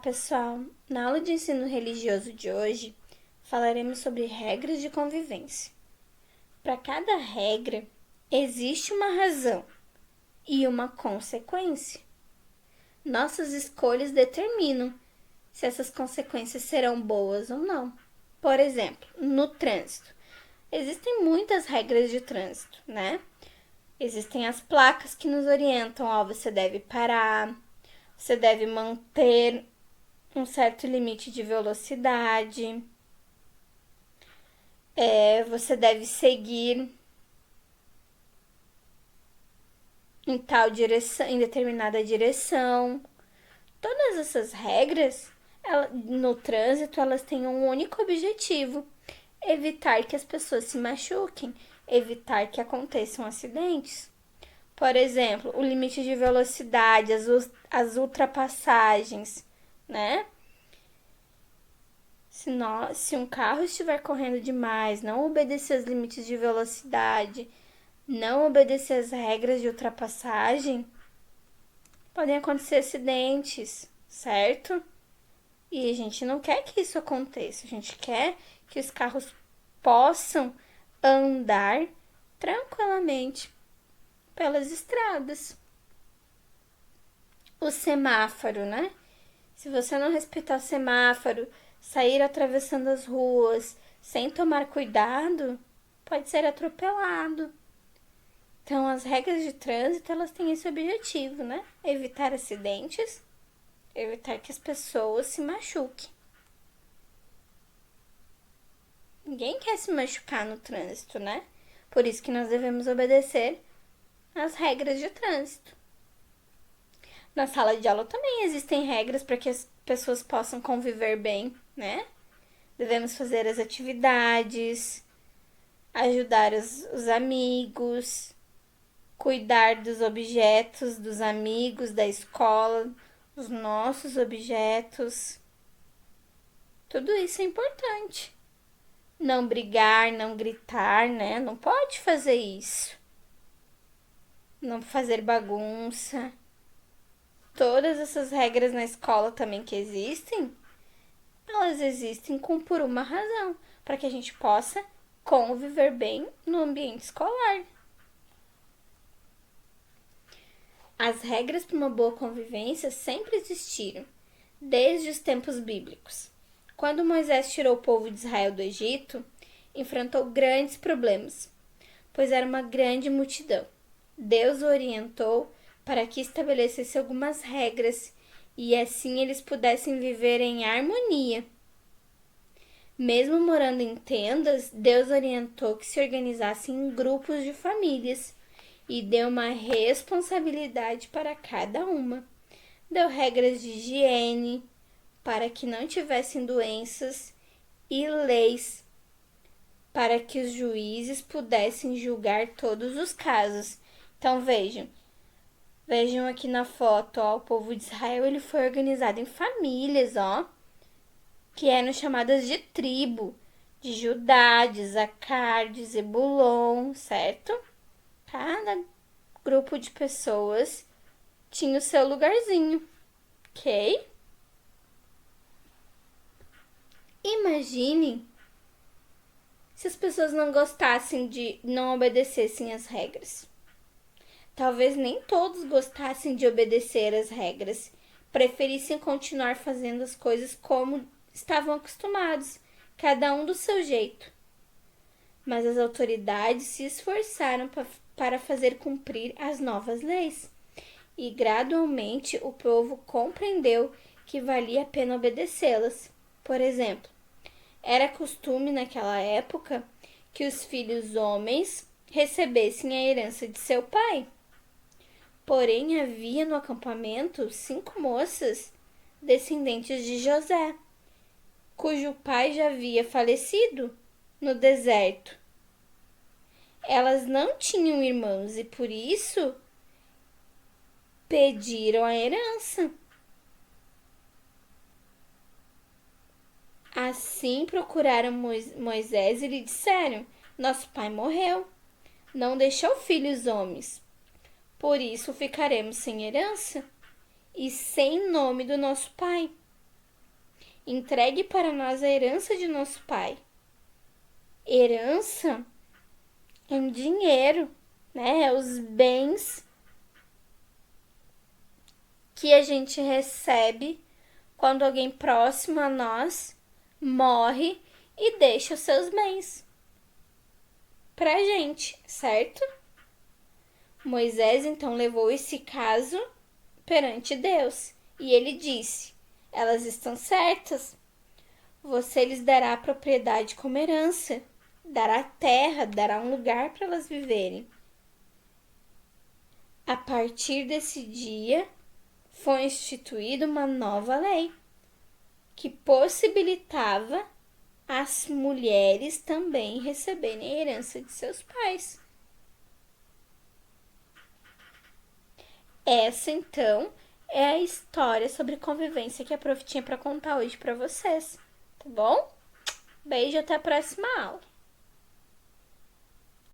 pessoal! Na aula de ensino religioso de hoje, falaremos sobre regras de convivência. Para cada regra, existe uma razão e uma consequência. Nossas escolhas determinam se essas consequências serão boas ou não. Por exemplo, no trânsito, existem muitas regras de trânsito, né? Existem as placas que nos orientam, você deve parar, você deve manter um certo limite de velocidade, você deve seguir em tal direção, em determinada direção. Todas essas regras no trânsito, elas têm um único objetivo: evitar que as pessoas se machuquem, evitar que aconteçam acidentes. Por exemplo, o limite de velocidade, as ultrapassagens, né? Se um carro estiver correndo demais, não obedecer os limites de velocidade, não obedecer as regras de ultrapassagem, podem acontecer acidentes, certo? E a gente não quer que isso aconteça. A gente quer que os carros possam andar tranquilamente pelas estradas. O semáforo, né? Se você não respeitar o semáforo, sair atravessando as ruas sem tomar cuidado, pode ser atropelado. Então, as regras de trânsito, elas têm esse objetivo, né? Evitar acidentes, evitar que as pessoas se machuquem. Ninguém quer se machucar no trânsito, né? Por isso que nós devemos obedecer às regras de trânsito. Na sala de aula também existem regras para que as pessoas possam conviver bem, né? Devemos fazer as atividades, ajudar os amigos, cuidar dos objetos dos amigos, da escola, os nossos objetos. Tudo isso é importante. Não brigar, não gritar, né? Não pode fazer isso. Não fazer bagunça. Todas essas regras na escola também que existem, elas existem por uma razão, para que a gente possa conviver bem no ambiente escolar. As regras para uma boa convivência sempre existiram, desde os tempos bíblicos. Quando Moisés tirou o povo de Israel do Egito, enfrentou grandes problemas, pois era uma grande multidão. Deus o orientou para que estabelecesse algumas regras e assim eles pudessem viver em harmonia. Mesmo morando em tendas, Deus orientou que se organizassem em grupos de famílias e deu uma responsabilidade para cada uma. Deu regras de higiene para que não tivessem doenças e leis para que os juízes pudessem julgar todos os casos. Então vejam aqui na foto, o povo de Israel ele foi organizado em famílias, que eram chamadas de tribo, de Judá, de Zacar, de Zebulon, certo? Cada grupo de pessoas tinha o seu lugarzinho, ok? Imagine se as pessoas não gostassem não obedecessem as regras. Talvez nem todos gostassem de obedecer as regras, preferissem continuar fazendo as coisas como estavam acostumados, cada um do seu jeito. Mas as autoridades se esforçaram para fazer cumprir as novas leis. E gradualmente o povo compreendeu que valia a pena obedecê-las. Por exemplo, era costume naquela época que os filhos homens recebessem a herança de seu pai. Porém, havia no acampamento 5 moças descendentes de José, cujo pai já havia falecido no deserto. Elas não tinham irmãos e por isso pediram a herança. Assim procuraram Moisés e lhe disseram: nosso pai morreu, não deixou filhos homens, por isso ficaremos sem herança e sem nome do nosso pai. Entregue para nós a herança de nosso pai. Herança é um dinheiro, né? É os bens que a gente recebe quando alguém próximo a nós morre e deixa os seus bens pra gente, certo? Moisés então levou esse caso perante Deus e ele disse: elas estão certas. Você lhes dará a propriedade como herança, dará terra, dará um lugar para elas viverem. A partir desse dia, foi instituída uma nova lei que possibilitava as mulheres também receberem a herança de seus pais. Essa, então, é a história sobre convivência que a prof tinha para contar hoje para vocês, tá bom? Beijo, até a próxima aula.